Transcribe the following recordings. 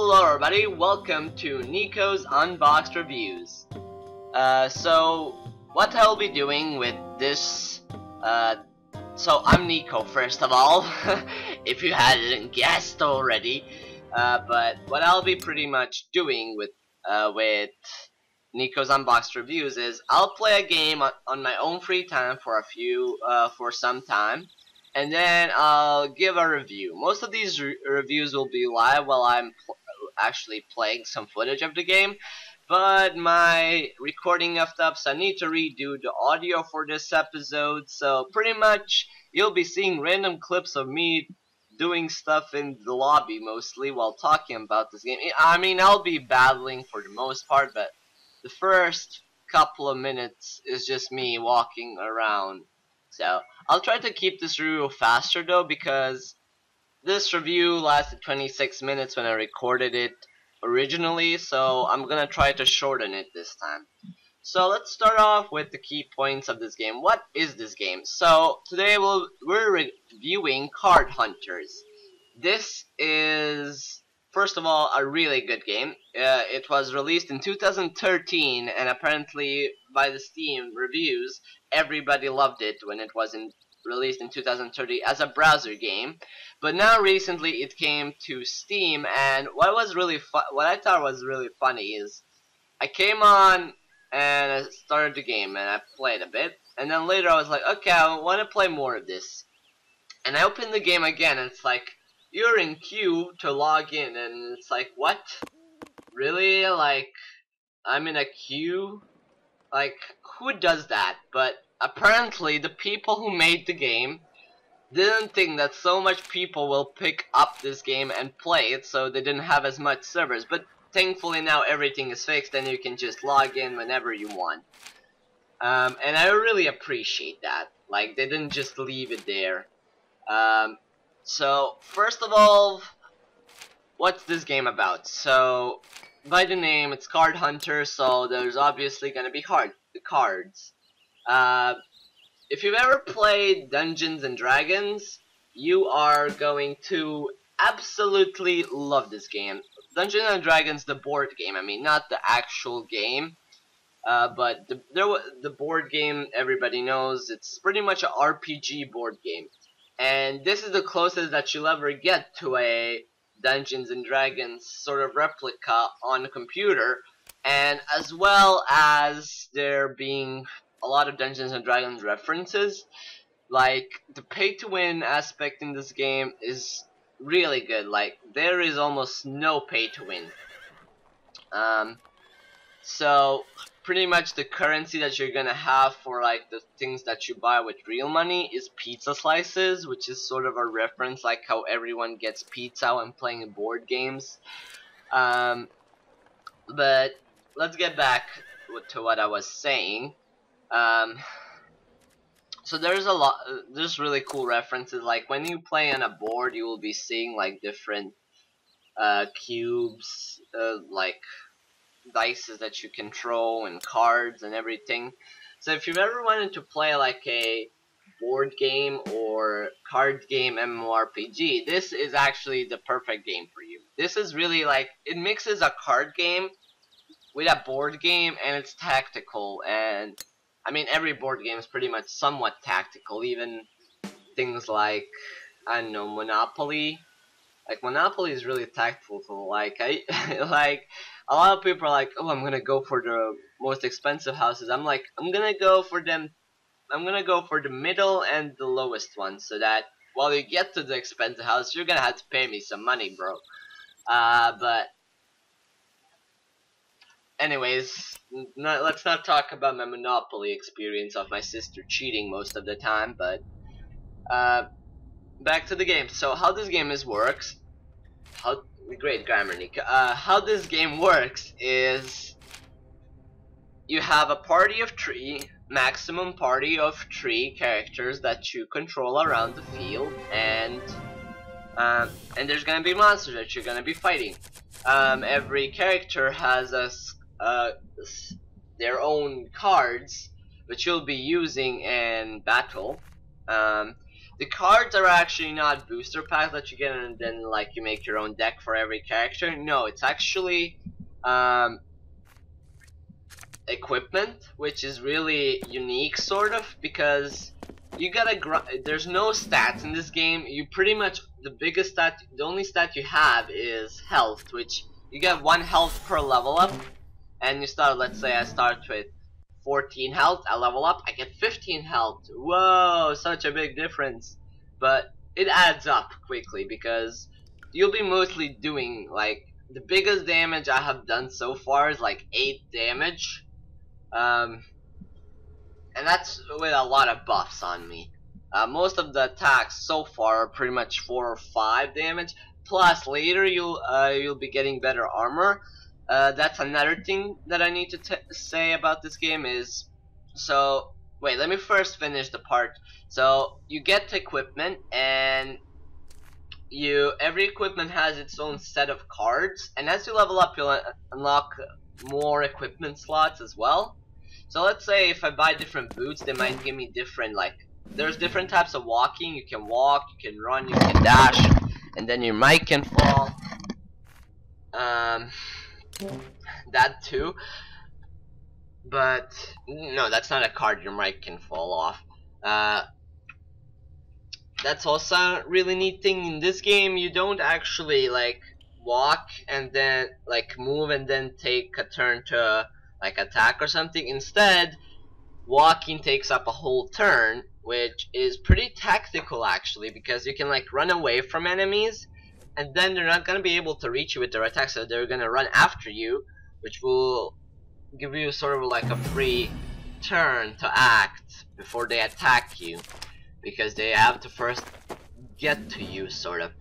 Hello everybody, welcome to Niko's Unboxed Reviews. So what I'll be doing with this, so I'm Niko first of all, if you hadn't guessed already, but what I'll be pretty much doing with Niko's Unboxed Reviews is I'll play a game on my own free time for some time, and then I'll give a review. Most of these reviews will be live while I'm actually playing some footage of the game, but my recording effed up, so I need to redo the audio for this episode. So pretty much you'll be seeing random clips of me doing stuff in the lobby mostly while talking about this game. I mean, I'll be battling for the most part, but the first couple of minutes is just me walking around. So I'll try to keep this review faster though, because this review lasted 26 minutes when I recorded it originally, so I'm gonna try to shorten it this time. So let's start off with the key points of this game. What is this game? So today we're reviewing Card Hunters. This is, first of all, a really good game. It was released in 2013, and apparently by the Steam reviews, everybody loved it when it was released in 2030 as a browser game. But now recently it came to Steam, and what I thought was really funny is I came on and I started the game and I played a bit, and then later I was like, okay, I want to play more of this. And I opened the game again, and it's like, you're in queue to log in, and it's like, what? Really? Like, I'm in a queue? Like, who does that? But apparently the people who made the game didn't think that so much people will pick up this game and play it, so they didn't have as much servers. But thankfully now everything is fixed and you can just log in whenever you want. And I really appreciate that. Like, they didn't just leave it there. So first of all, what's this game about? So by the name, it's Card Hunter, so there's obviously gonna be cards. If you've ever played Dungeons and Dragons, you are going to absolutely love this game. Dungeons and Dragons, the board game, I mean, not the actual game, but the board game everybody knows. It's pretty much an RPG board game, and this is the closest that you'll ever get to a Dungeons and Dragons sort of replica on a computer, and as well as there being a lot of Dungeons and Dragons references. Like, the pay-to-win aspect in this game is really good. Like, there is almost no pay-to-win. So pretty much the currency that you're gonna have for like the things that you buy with real money is pizza slices, which is sort of a reference like how everyone gets pizza when playing board games. But let's get back to what I was saying. So there's really cool references. Like, when you play on a board, you will be seeing like different cubes, like dices that you can throw, and cards and everything. So if you've ever wanted to play like a board game or card game MMORPG, this is actually the perfect game for you. This is really like, it mixes a card game with a board game, and it's tactical. And I mean, every board game is pretty much somewhat tactical. Even things like, I don't know, Monopoly. Like, Monopoly is really tactful. Like, like, a lot of people are like, oh, I'm gonna go for the most expensive houses. I'm like, I'm gonna go for the middle and the lowest one, so that while you get to the expensive house, you're gonna have to pay me some money, bro. But anyways, let's not talk about my Monopoly experience of my sister cheating most of the time. But back to the game. So how this game works, great grammar, Niko. How this game works is you have a party of maximum party of 3 characters that you control around the field, and there's gonna be monsters that you're gonna be fighting. Every character has their own cards which you'll be using in battle. The cards are actually not booster packs that you get and then like you make your own deck for every character. No, it's actually equipment, which is really unique sort of, because you gotta there's no stats in this game. You pretty much, the only stat you have is health, which you get 1 health per level up, and you start, let's say I start with 14 health, I level up, I get 15 health. Whoa, such a big difference. But it adds up quickly because you'll be mostly doing, like, the biggest damage I have done so far is like 8 damage. And that's with a lot of buffs on me. Most of the attacks so far are pretty much 4 or 5 damage. Plus later you'll be getting better armor. That's another thing that I need to say about this game is, so wait, let me first finish the part. So you get equipment, and every equipment has its own set of cards, and as you level up you'll unlock more equipment slots as well. So let's say if I buy different boots, they might give me different, like, there's different types of walking. You can walk, you can run, you can dash, and then your mic can fall. That too. But no, that's not a card, your mic can fall off. That's also a really neat thing in this game. You don't actually like walk and then like move and then take a turn to like attack or something. Instead, walking takes up a whole turn, which is pretty tactical actually, because you can like run away from enemies and then they're not gonna be able to reach you with their attacks, so they're gonna run after you, which will give you sort of like a free turn to act before they attack you, because they have to first get to you, sort of.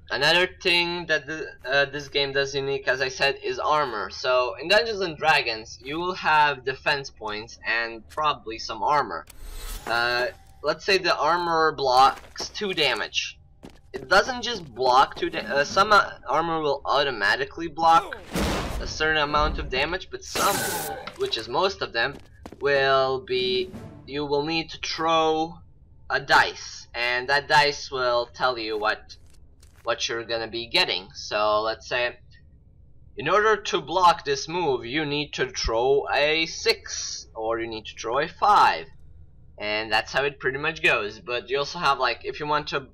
Another thing that this game does unique, as I said, is armor. So in Dungeons and Dragons, you will have defense points and probably some armor. Let's say the armor blocks 2 damage. It doesn't just block 2 damage. Some armor will automatically block a certain amount of damage, but some, which is most of them, will be, you will need to throw a dice, and that dice will tell you what you're gonna be getting. So let's say in order to block this move you need to throw a 6 or you need to throw a 5, and that's how it pretty much goes. But you also have, like, if you want to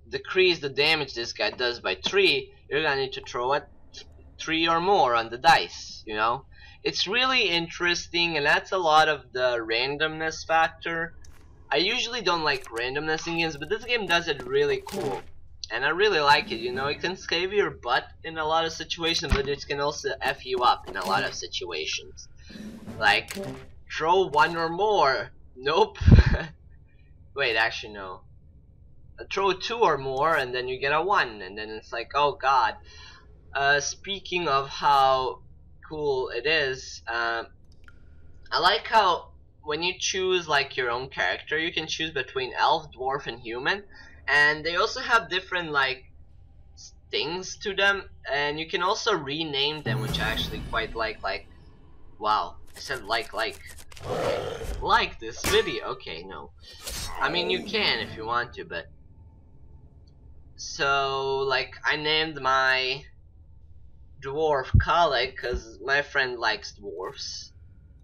decrease the damage this guy does by 3, you're gonna need to throw a 3 or more on the dice, you know. It's really interesting, and that's a lot of the randomness factor. I usually don't like randomness in games, but this game does it really cool. And I really like it, you know. It can save your butt in a lot of situations, but it can also F you up in a lot of situations. Like, throw 1 or more. Nope. Wait, actually no. Throw 2 or more and then you get a 1, and then it's like, oh god. Speaking of how cool it is, I like how when you choose like your own character, you can choose between elf, dwarf, and human. And they also have different like things to them, and you can also rename them, which I actually quite like. Like, wow, I said like okay. Like this video. Okay, no, I mean you can if you want to, but so like I named my dwarf Kalik because my friend likes dwarfs.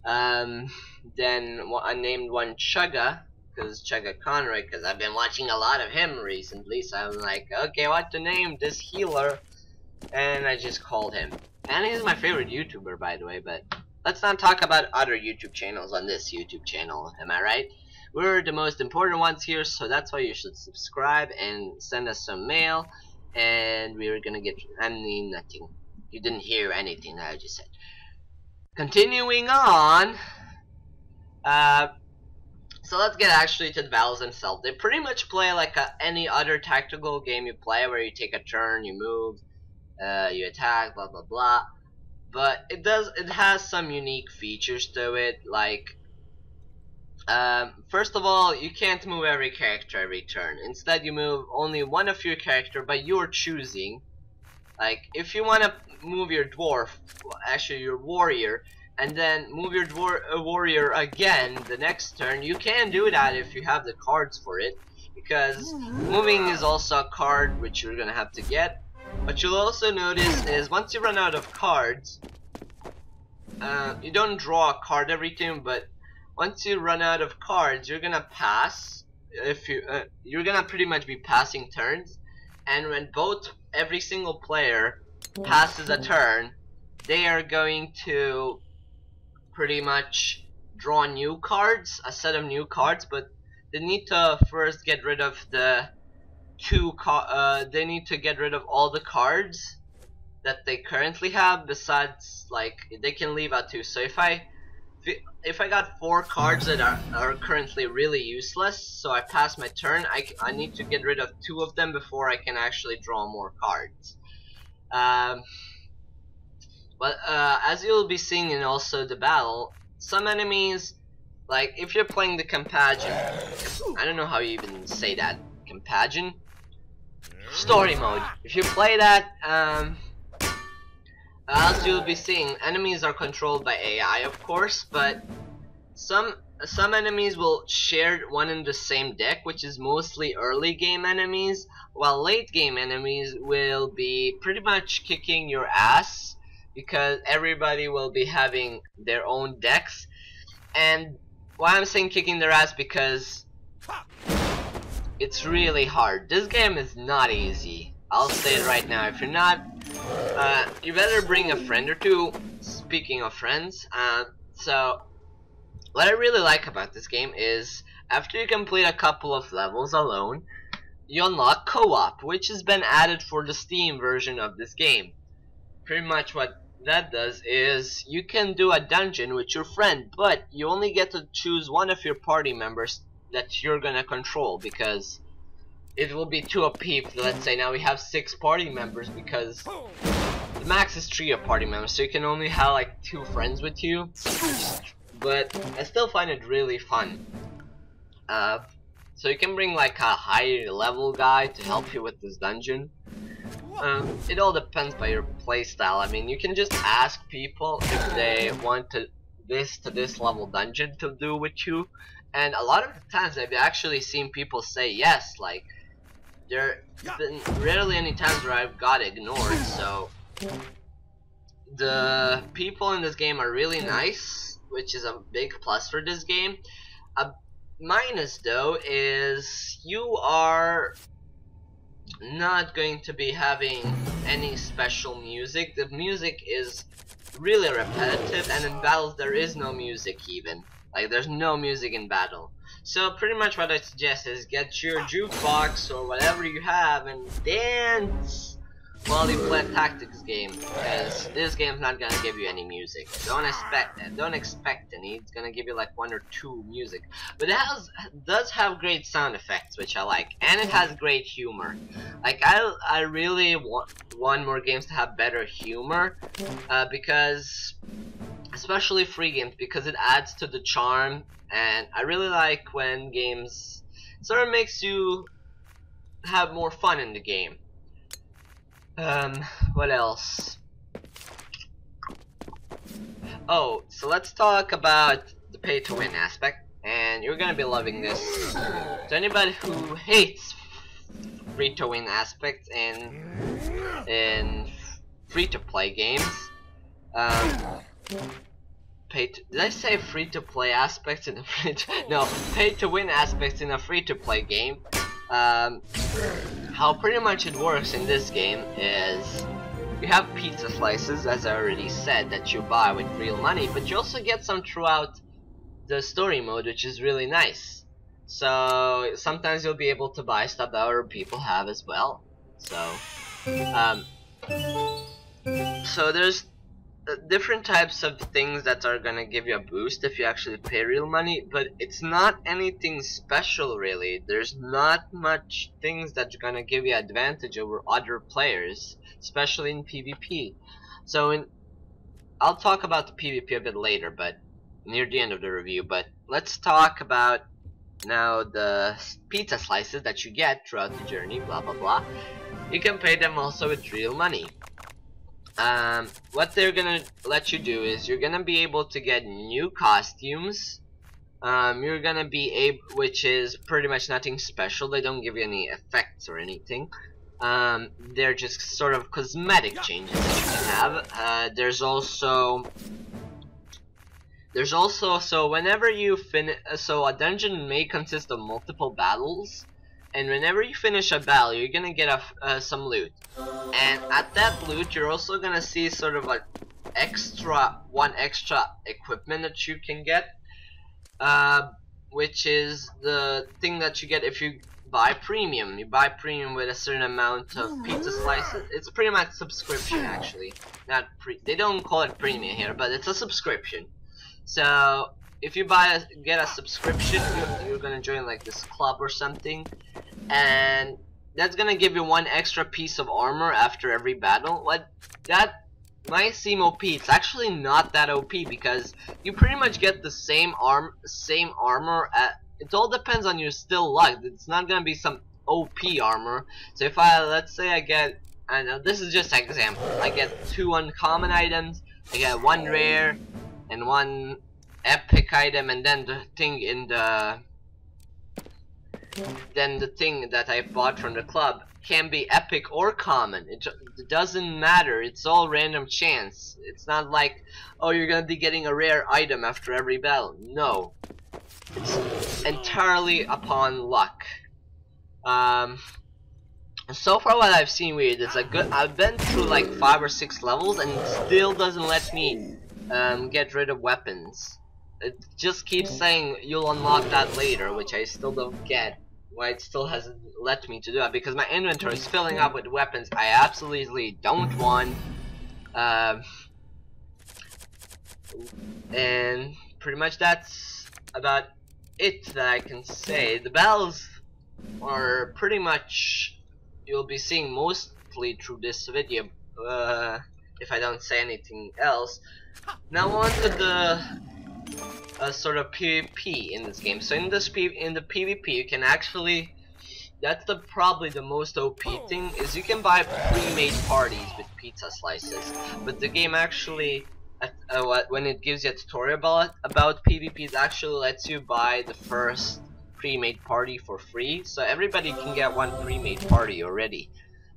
Then I named one Chugga because Chugga Conroy, because I've been watching a lot of him recently, so I'm like, okay, what to name this healer? And I just called him. And he's my favorite YouTuber, by the way, but let's not talk about other YouTube channels on this YouTube channel, am I right? We're the most important ones here, so that's why you should subscribe and send us some mail, and we're gonna get, I mean, nothing. You didn't hear anything that I just said. Continuing on, so let's get actually to the battles themselves. They pretty much play like any other tactical game you play, where you take a turn, you move, you attack, blah blah blah. But it has some unique features to it. Like, first of all, you can't move every character every turn. Instead, you move only one of your character by your choosing. Like, if you want to move your dwarf, actually your warrior, and then move your warrior again the next turn. You can do that if you have the cards for it, because moving is also a card which you're gonna have to get. What you'll also notice is once you run out of cards, you don't draw a card every turn, but once you run out of cards, you're gonna pass. If you're gonna pretty much be passing turns, and when every single player passes a turn, they are going to pretty much draw new cards, a set of new cards, but they need to first get rid of they need to get rid of all the cards that they currently have. Besides, like, they can leave out 2. So if I got 4 cards that are currently really useless, so I pass my turn, I need to get rid of 2 of them before I can actually draw more cards. But as you'll be seeing in also the battle, some enemies, like if you're playing the Compagine, I don't know how you even say that, Compagine? Story mode. If you play that, as you'll be seeing, enemies are controlled by AI, of course, but some enemies will share one in the same deck, which is mostly early game enemies, while late game enemies will be pretty much kicking your ass, because everybody will be having their own decks. And why I'm saying kicking their ass, because it's really hard. This game is not easy. I'll say it right now. If you're not, you better bring a friend or two. Speaking of friends, so what I really like about this game is after you complete a couple of levels alone, you unlock co-op, which has been added for the Steam version of this game. Pretty much what that does is you can do a dungeon with your friend, but you only get to choose one of your party members that you're gonna control, because it will be too OP. Let's say now we have 6 party members, because the max is 3 party members, so you can only have like 2 friends with you. But I still find it really fun. So you can bring like a higher level guy to help you with this dungeon. It all depends by your playstyle. I mean, you can just ask people if they want this level dungeon to do with you, and a lot of the times I've actually seen people say yes. Like, there's been rarely any times where I've got ignored. So the people in this game are really nice, which is a big plus for this game. A minus though is you are not going to be having any special music. The music is really repetitive, and in battles there is no music even. Like, there's no music in battle. So pretty much what I suggest is get your jukebox or whatever you have and dance while you play a tactics game, because this game's not gonna give you any music. Don't expect any. It's gonna give you like 1 or 2 music, but it does have great sound effects, which I like, and it has great humor. Like, I really want more games to have better humor, because especially free games, because it adds to the charm. And I really like when games sort of makes you have more fun in the game. What else? Oh, so let's talk about the pay to win aspect, and you're gonna be loving this. To anybody who hates free to win aspects in free to play games, did I say free to play aspects in a pay to win aspects in a free to play game? How pretty much it works in this game is you have pizza slices, as I already said, that you buy with real money, but you also get some throughout the story mode, which is really nice. So sometimes you'll be able to buy stuff that other people have as well. So there's different types of things that are gonna give you a boost if you actually pay real money, but it's not anything special really. There's not much things that's gonna give you advantage over other players, especially in PvP. So I'll talk about the PvP a bit later, but near the end of the review. But let's talk about now the pizza slices that you get throughout the journey, blah blah blah. You can pay them also with real money. what they're gonna let you do is you're gonna be able to get new costumes. You're gonna be able, which is pretty much nothing special. They don't give you any effects or anything. They're just sort of cosmetic changes that you can have. There's also, so whenever you finish, so a dungeon may consist of multiple battles, and whenever you finish a battle, you're gonna get some loot. And at that loot, you're also gonna see sort of like one extra equipment that you can get, which is the thing that you get if you buy premium. You buy premium with a certain amount of pizza slices. It's pretty much subscription, actually. Not they don't call it premium here, but it's a subscription. So if you get a subscription, you're gonna join like this club or something, and that's gonna give you one extra piece of armor after every battle. What that might seem OP, it's actually not that OP because you pretty much get the same armor. It all depends on your still luck. It's not gonna be some OP armor. So if let's say I get, I know this is just an example, I get 2 uncommon items, I get 1 rare and 1 epic item, and then the thing that I bought from the club can be epic or common. It doesn't matter. It's all random chance. It's not like, oh, you're gonna be getting a rare item after every battle. No, it's entirely upon luck. So far what I've seen weird is I've been through like 5 or 6 levels and it still doesn't let me get rid of weapons. It just keeps saying you'll unlock that later, which I still don't get why it still hasn't let me to do it, because my inventory is filling up with weapons I absolutely don't want. And pretty much that's about it that I can say. The battles are pretty much, you'll be seeing mostly through this video, if I don't say anything else. Now on to the sort of PvP in this game. So in the PvP, you can actually, that's probably the most OP thing, is you can buy pre-made parties with pizza slices. But the game actually, when it gives you a tutorial about PvP, it actually lets you buy the first pre-made party for free. So everybody can get one pre-made party already.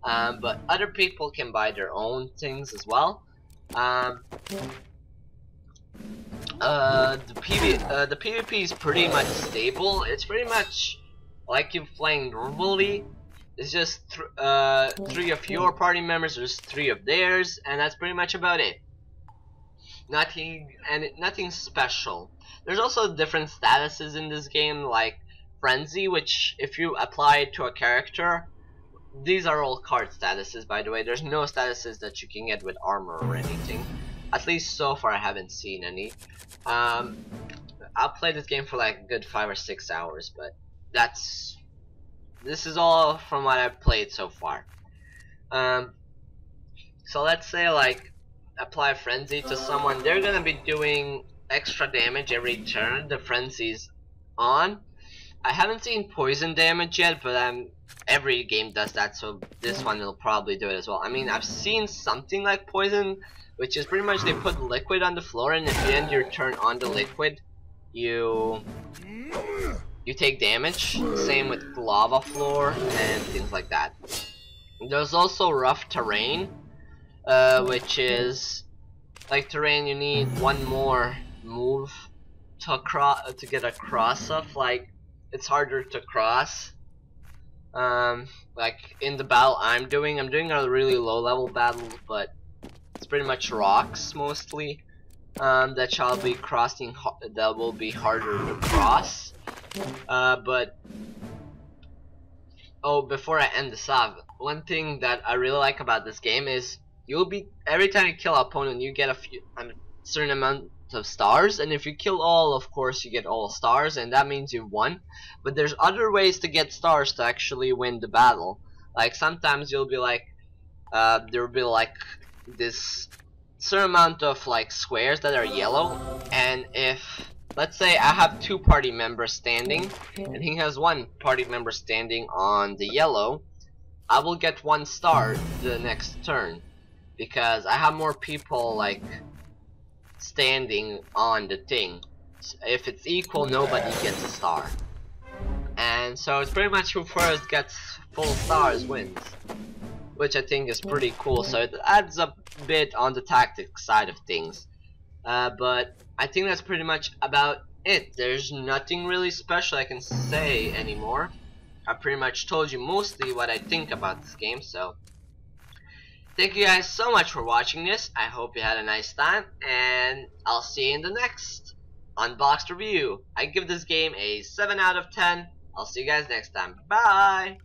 But other people can buy their own things as well. The PvP is pretty much stable. It's pretty much like you playing normally. It's just 3 of your party members, there's 3 of theirs, and that's pretty much about it. Nothing special. There's also different statuses in this game, like Frenzy, which if you apply it to a character, these are all card statuses, by the way. There's no statuses that you can get with armor or anything. At least so far I haven't seen any. I'll play this game for like a good 5 or 6 hours, but this is all from what I've played so far. So let's say like apply Frenzy to someone, they're gonna be doing extra damage every turn the Frenzy's on. I haven't seen poison damage yet, but every game does that, so this one will probably do it as well. I mean, I've seen something like poison, which is pretty much they put liquid on the floor, and if you end your turn on the liquid, you take damage. Same with lava floor and things like that. There's also rough terrain, which is like terrain you need 1 more move to get across of. Like it's harder to cross. Like in the battle I'm doing a really low level battle, but it's pretty much rocks mostly that shall be crossing, that will be harder to cross. But before I end this off, one thing that I really like about this game is every time you kill an opponent, you get a certain amount of stars, and if you kill all, of course you get all stars, and that means you've won. But there's other ways to get stars to actually win the battle. Like sometimes you'll be like, there'll be like this certain amount of like squares that are yellow, and if let's say I have 2 party members standing and he has 1 party member standing on the yellow, I will get 1 star the next turn. because I have more people like standing on the thing. If it's equal, nobody gets a star. And so it's pretty much who first gets full stars wins, which I think is pretty cool. So it adds a bit on the tactics side of things. But I think that's pretty much about it. There's nothing really special I can say anymore. I pretty much told you mostly what I think about this game, so thank you guys so much for watching this. I hope you had a nice time, and I'll see you in the next Unboxed review. I give this game a 7 out of 10. I'll see you guys next time. Bye!